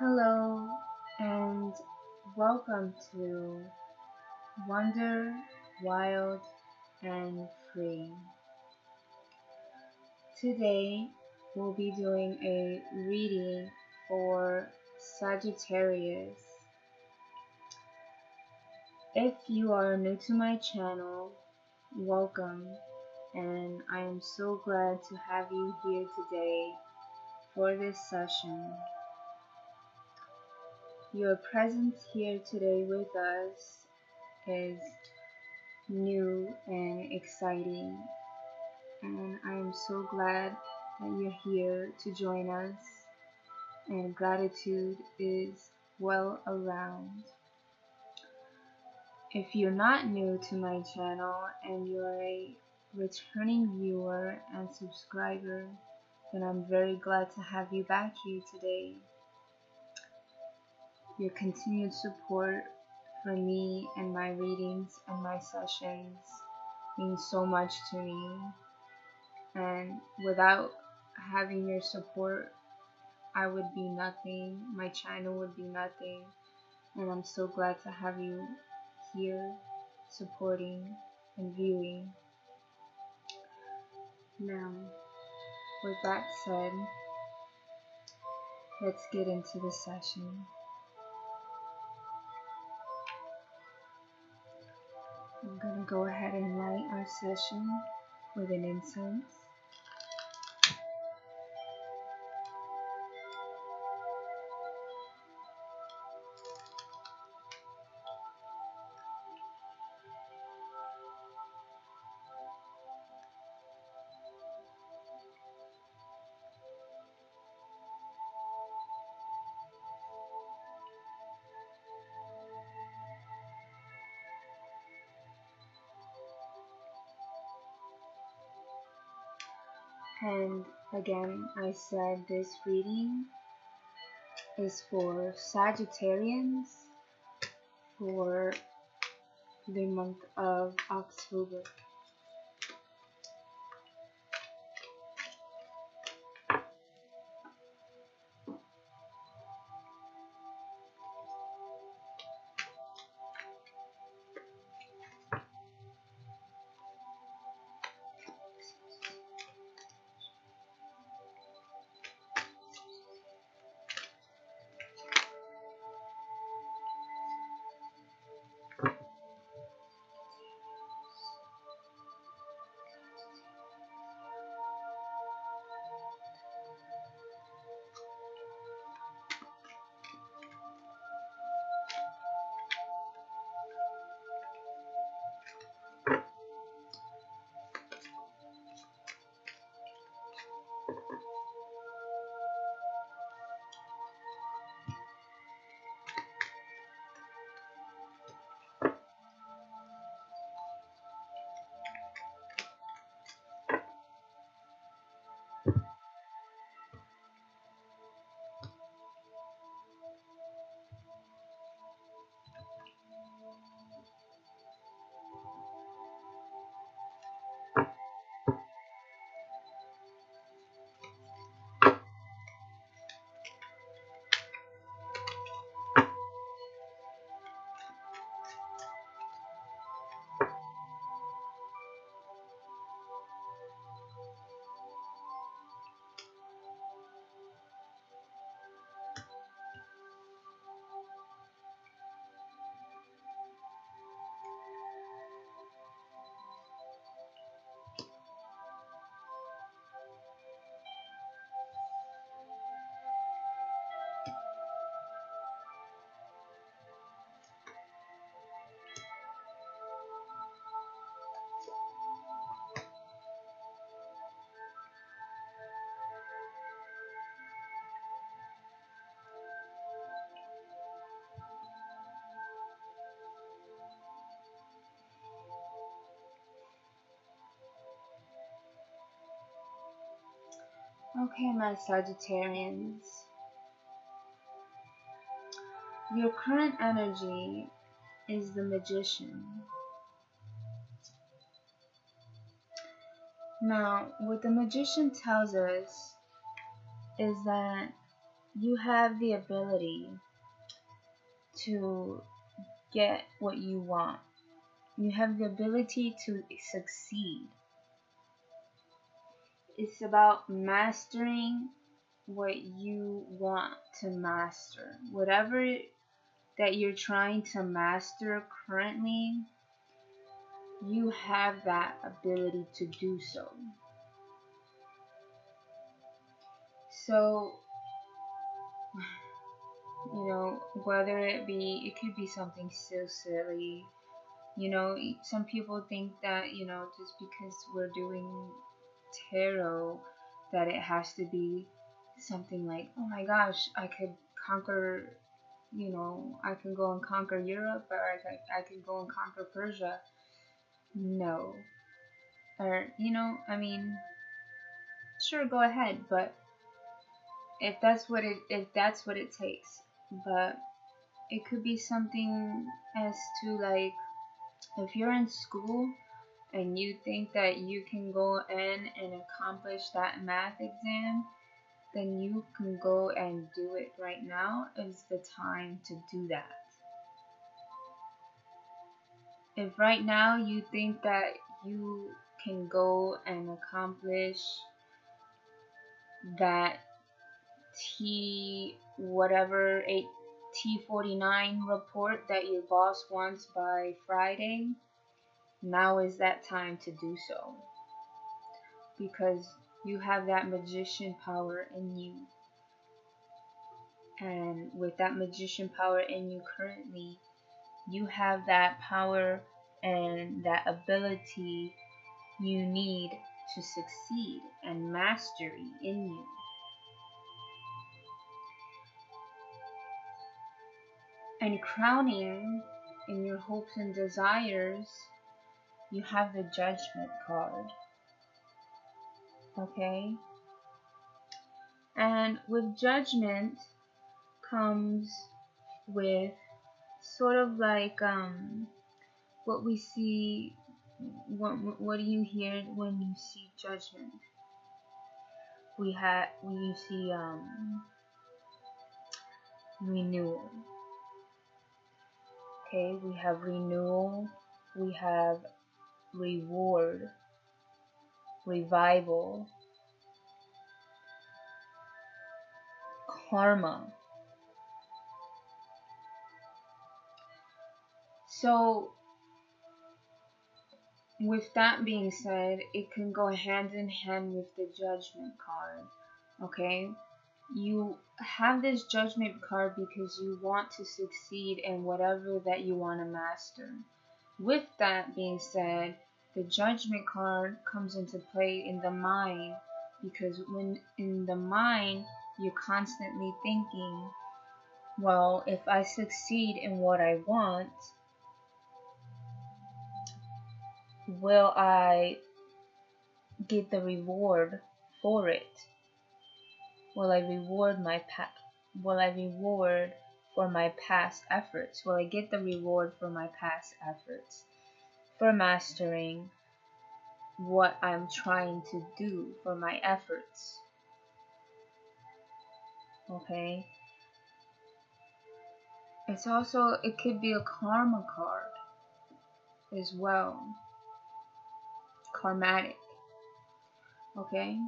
Hello and welcome to Wonder, Wild, and Free. Today we'll be doing a reading for Sagittarius. If you are new to my channel, welcome, and I am so glad to have you here today for this session. Your presence here today with us is new and exciting, and I am so glad that you're here to join us, and gratitude is well around. If you're not new to my channel and you're a returning viewer and subscriber, then I'm very glad to have you back here today. Your continued support for me and my readings and my sessions means so much to me, and without having your support, I would be nothing, my channel would be nothing, and I'm so glad to have you here supporting and viewing. Now, with that said, let's get into the session. I'm going to go ahead and light our session with an incense. And again, I said this reading is for Sagittarians for the month of October. Okay, my Sagittarians, your current energy is the Magician. Now, what the Magician tells us is that you have the ability to get what you want. You have the ability to succeed. It's about mastering what you want to master. Whatever that you're trying to master currently, you have that ability to do so. So, whether it could be something so silly. Some people think that, just because we're doing tarot, that it has to be something like, oh my gosh, I could conquer, I can go and conquer Europe, or I could go and conquer Persia. No. Or, sure, go ahead, but if that's what it takes. But it could be something as to, like, if you're in school and you think that you can go in and accomplish that math exam, then you can go and do it. Right now is the time to do that. If right now you think that you can go and accomplish that T49 report that your boss wants by Friday, now is that time to do so, because you have that magician power in you. And with that magician power in you currently, you have that power and that ability you need to succeed and mastery in you. And crowning in your hopes and desires, you have the Judgment card. Okay? And with Judgment comes with sort of like what we see. What do you hear when you see Judgment? We see renewal. Okay, we have renewal, we have reward, revival, karma. So, with that being said, it can go hand in hand with the Judgment card. Okay? You have this Judgment card because you want to succeed in whatever that you want to master. With that being said, the Judgment card comes into play in the mind, because when in the mind, you're constantly thinking, well, if I succeed in what I want, will I get the reward for it? Will I reward for my past efforts? Will I get the reward for my past efforts for mastering what I'm trying to do, for my efforts? Okay. It could be a karma card as well. Karmatic. Okay.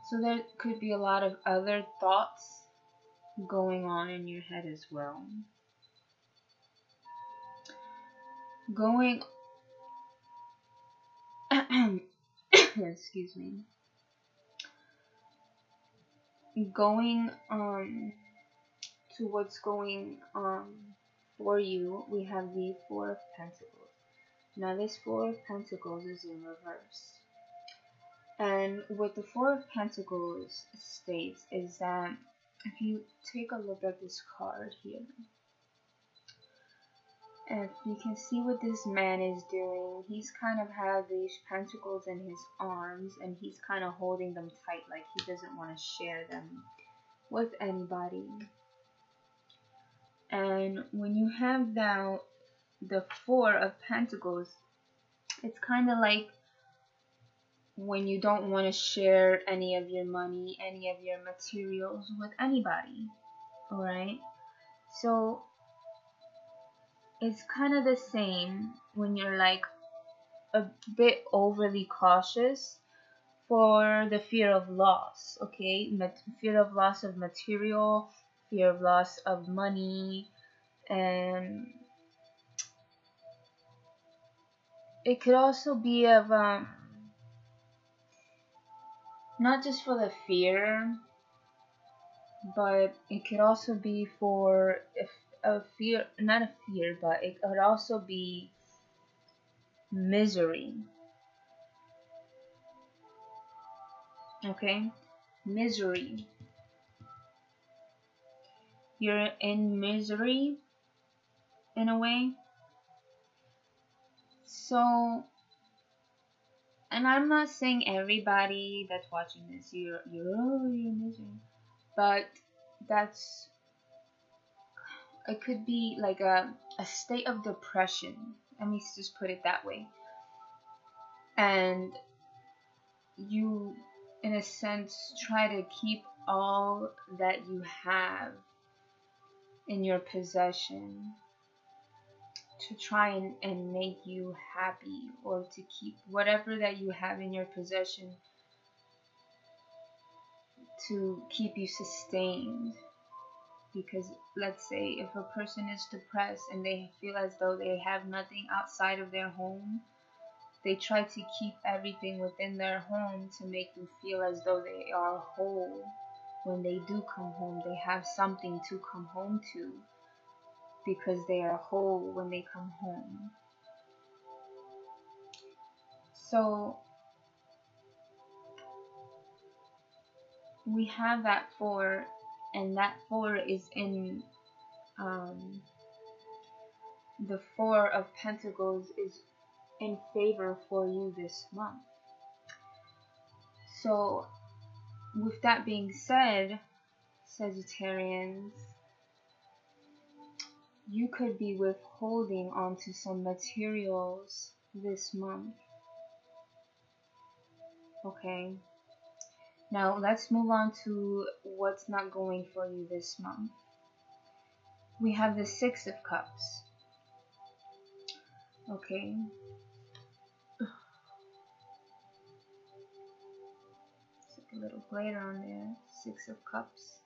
So there could be a lot of other thoughts going on in your head as well. Excuse me. Going to what's going on for you, we have the Four of Pentacles. Now this Four of Pentacles is in reverse. And what the Four of Pentacles states is that, if you take a look at this card here, if you can see what this man is doing, he's kind of had these pentacles in his arms, and he's kind of holding them tight, like he doesn't want to share them with anybody. And when you have now the Four of Pentacles, it's kind of like when you don't want to share any of your money, any of your materials with anybody. Alright? So it's kind of the same when you're like a bit overly cautious for the fear of loss, okay? Fear of loss of material, fear of loss of money, and it could also be of not just for the fear, but it could also be for if a fear, not a fear, but it could also be misery. Okay? Misery. You're in misery in a way. So, and I'm not saying everybody that's watching this, you're in misery, but that's, it could be like a state of depression. Let me just put it that way. And you, in a sense, try to keep all that you have in your possession to try and make you happy, or to keep whatever that you have in your possession to keep you sustained. Because let's say if a person is depressed and they feel as though they have nothing outside of their home, they try to keep everything within their home to make them feel as though they are whole. When they do come home, they have something to come home to, because they are whole when they come home. So we have that 4, and that 4 is in the 4 of Pentacles is in favor for you this month. So with that being said, Sagittarians, you could be withholding onto some materials this month. Okay, now let's move on to what's not going for you this month. We have the 6 of Cups. Okay, it's like a little glider on there. 6 of Cups.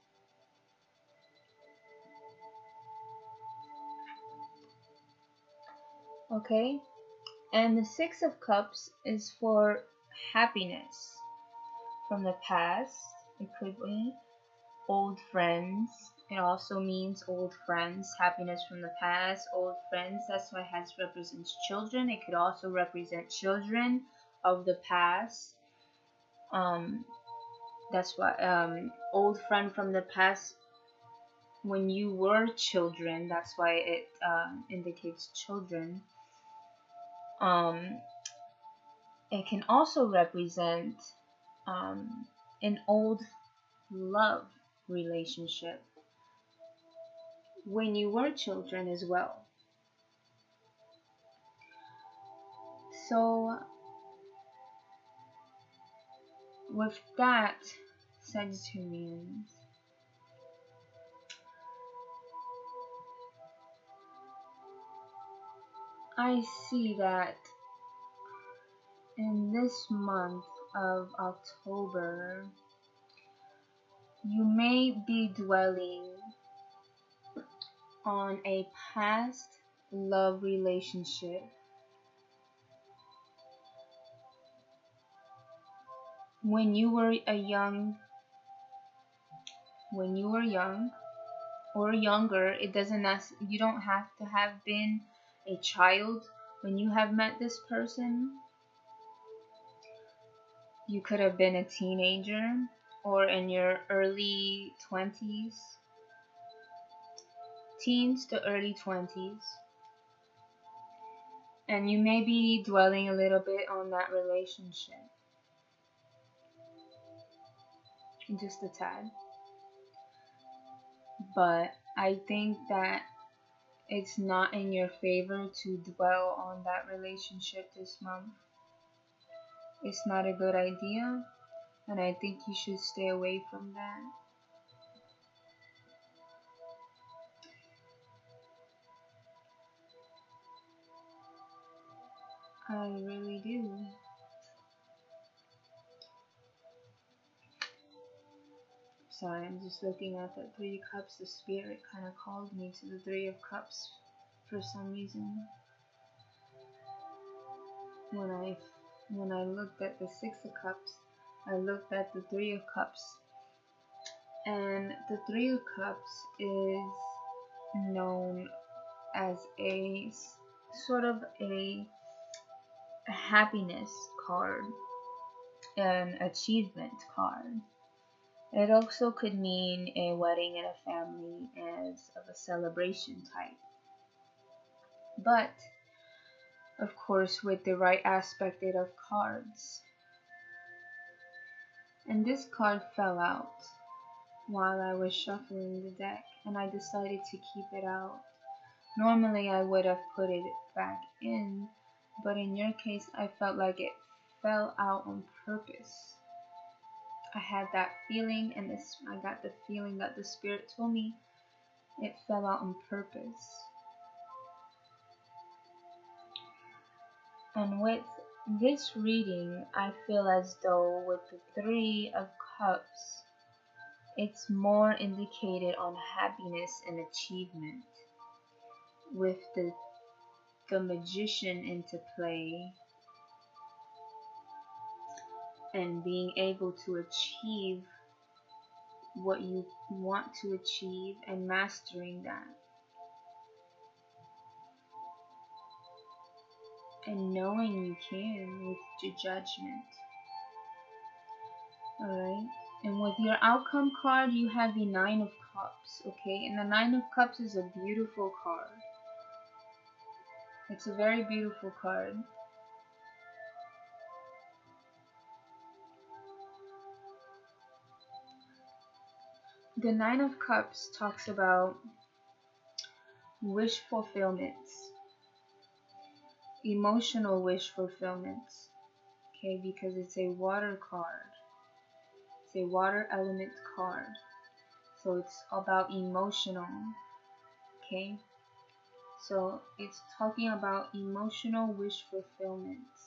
Okay, and the 6 of Cups is for happiness from the past. It could be old friends. It also means old friends, happiness from the past, old friends. That's why it represents children. It could also represent children of the past. That's why old friend from the past, when you were children, that's why it indicates children. It can also represent an old love relationship when you were children as well. So with that, Sagittarians, I see that in this month of October, you may be dwelling on a past love relationship when you were young or younger. It doesn't you don't have to have been a child when you have met this person. You could have been a teenager or in your early 20s, teens to early 20s, and you may be dwelling a little bit on that relationship, just a tad. But I think that it's not in your favor to dwell on that relationship this month. It's not a good idea, and I think you should stay away from that. I really do. Sorry, I'm just looking at the Three of Cups. The Spirit kind of called me to the Three of Cups for some reason. When I looked at the Six of Cups, I looked at the Three of Cups. And the Three of Cups is known as a sort of a happiness card, an achievement card. It also could mean a wedding and a family as of a celebration type. But, of course, with the right aspect of cards. And this card fell out while I was shuffling the deck, and I decided to keep it out. Normally I would have put it back in, but in your case I felt like it fell out on purpose. I had that feeling, and I got the feeling that the Spirit told me it fell out on purpose. And with this reading, I feel as though with the Three of Cups, it's more indicated on happiness and achievement. With the Magician into play, and being able to achieve what you want to achieve and mastering that. And knowing you can with your judgment. Alright? And with your outcome card, you have the Nine of Cups. Okay? And the Nine of Cups is a beautiful card. It's a very beautiful card. The Nine of Cups talks about wish fulfillments, emotional wish fulfillments, okay, because it's a water card. It's a water element card, so it's about emotional, okay? So it's talking about emotional wish fulfillments.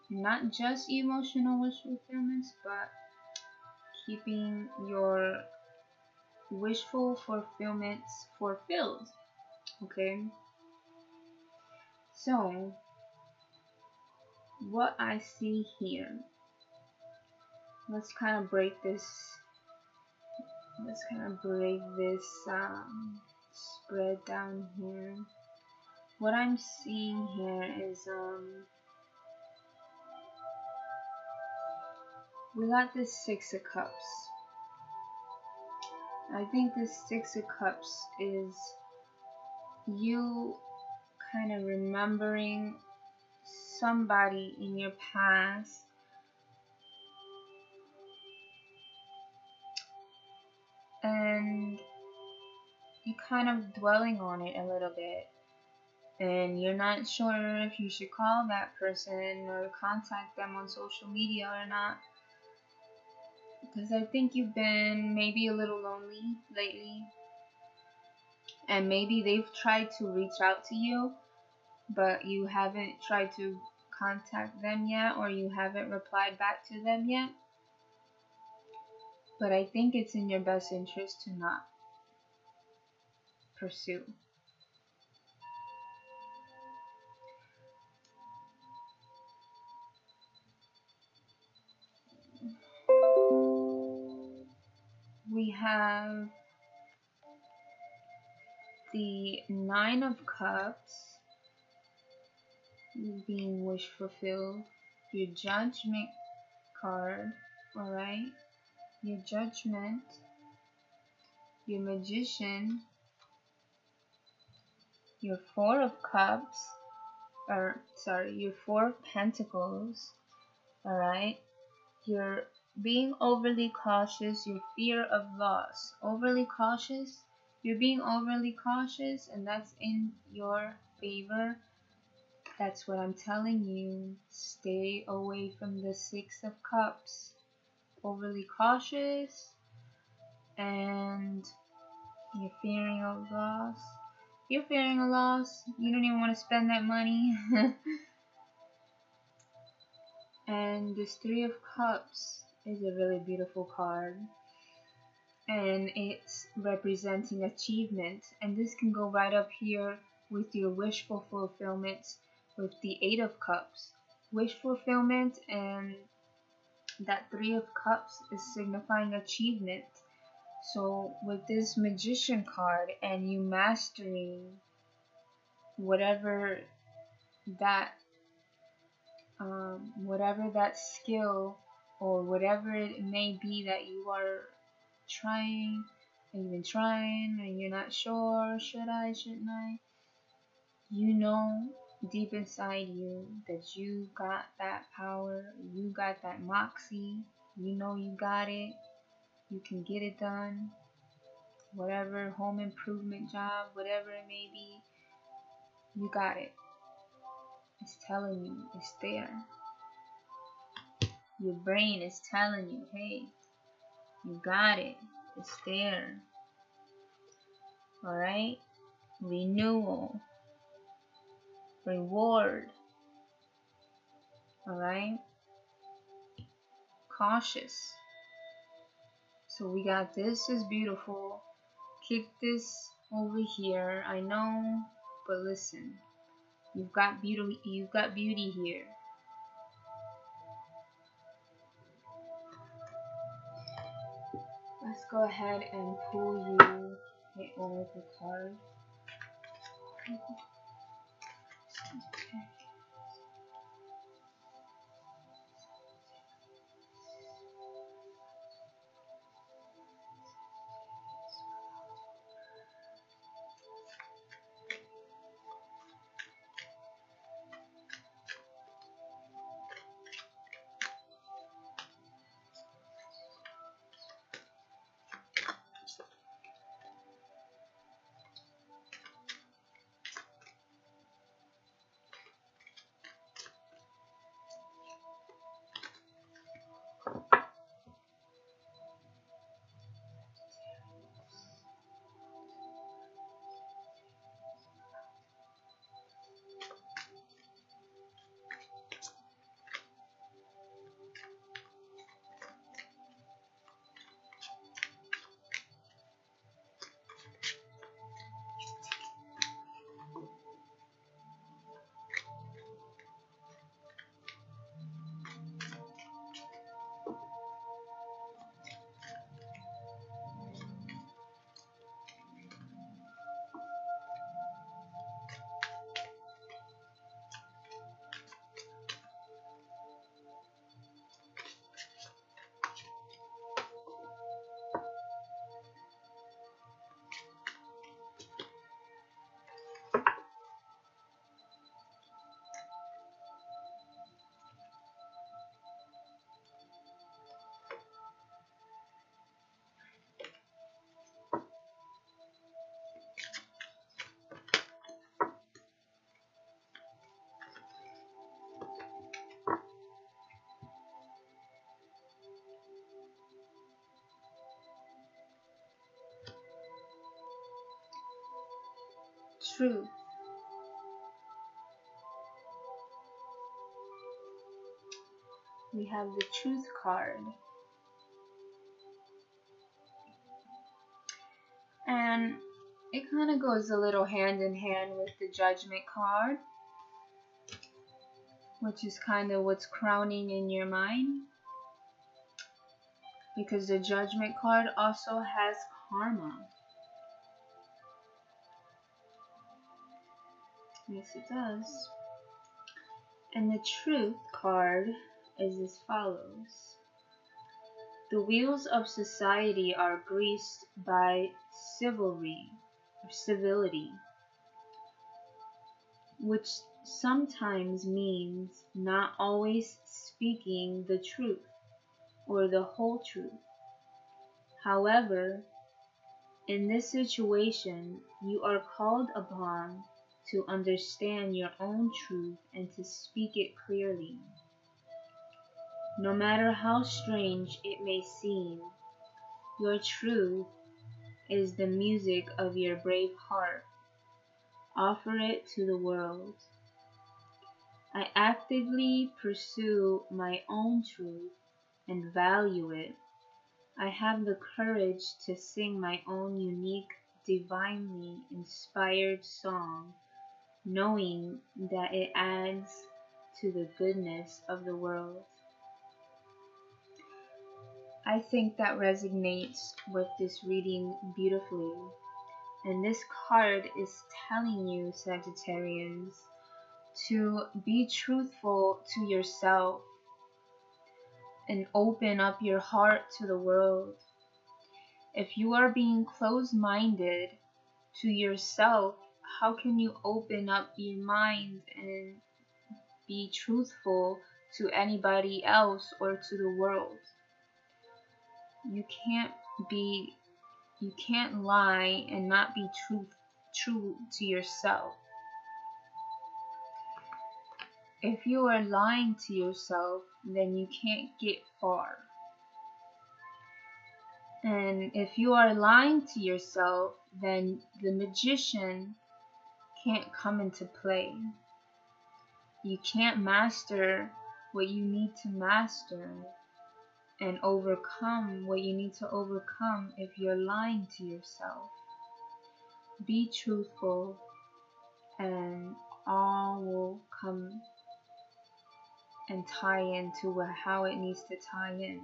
Not just emotional wish fulfillments, but keeping your wishful fulfillments fulfilled, okay? So what I see here, let's kind of break this spread down here. What I'm seeing here is we got this Six of Cups. I think this Six of Cups is you kind of remembering somebody in your past and you kind of dwelling on it a little bit, and you're not sure if you should call that person or contact them on social media or not, because I think you've been maybe a little lonely lately, and maybe they've tried to reach out to you, but you haven't tried to contact them yet, or you haven't replied back to them yet. But I think it's in your best interest to not pursue. We have the Nine of Cups being wish fulfilled, your Judgment card, alright, your Judgment, your Magician, your Four of Cups, your Four of Pentacles, alright, you're being overly cautious, your fear of loss, overly cautious, you're being overly cautious, and that's in your favor, That's what I'm telling you. Stay away from the Six of Cups. Overly cautious, and you're fearing a loss. You're fearing a loss. You don't even want to spend that money. And this Three of Cups is a really beautiful card. And it's representing achievement. And this can go right up here with your wish fulfillment with the Eight of Cups. Wish fulfillment, and that Three of Cups is signifying achievement. So with this Magician card and you mastering whatever that skill or whatever it may be that you are trying, and you've been trying and you're not sure, shouldn't I? You know deep inside you that you got that power, you got that moxy, you know you got it, you can get it done. Whatever home improvement job, whatever it may be, you got it. It's telling you, it's there. Your brain is telling you, hey, you got it. It's there. Alright? Renewal. Reward. Alright? Cautious. So we got this is beautiful. Kick this over here. I know, but listen. You've got beauty here. Let's go ahead and pull you the Oracle card. Okay. Truth. We have the Truth card. And it kind of goes a little hand in hand with the Judgment card, which is kind of what's crowning in your mind. Because the Judgment card also has karma. Yes, it does. And the Truth card is as follows. The wheels of society are greased by civility, which sometimes means not always speaking the truth or the whole truth. However, in this situation, you are called upon to understand your own truth and to speak it clearly. No matter how strange it may seem, your truth is the music of your brave heart. Offer it to the world. I actively pursue my own truth and value it. I have the courage to sing my own unique, divinely inspired song, knowing that it adds to the goodness of the world. I think that resonates with this reading beautifully. And this card is telling you, Sagittarius, to be truthful to yourself and open up your heart to the world. If you are being closed-minded to yourself, how can you open up your mind and be truthful to anybody else or to the world? You can't lie and not be true to yourself. If you are lying to yourself, then you can't get far. And if you are lying to yourself, then the magician can't come into play. You can't master what you need to master and overcome what you need to overcome if you're lying to yourself. Be truthful and all will come and tie into how it needs to tie in.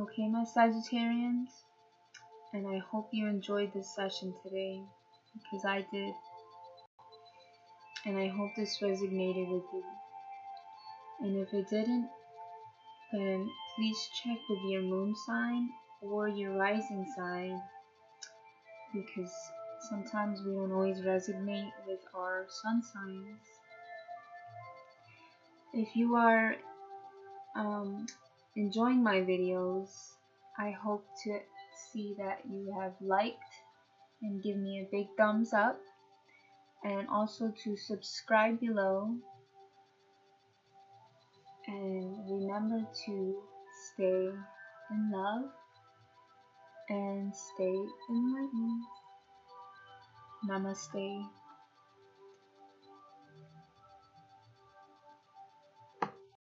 Okay, my Sagittarians, and I hope you enjoyed this session today, because I did, and I hope this resonated with you. And if it didn't, then please check with your moon sign or your rising sign, because sometimes we don't always resonate with our sun signs. If you are enjoying my videos, I hope to see that you have liked and give me a big thumbs up, and also to subscribe below, and remember to stay in love and stay enlightened. Namaste.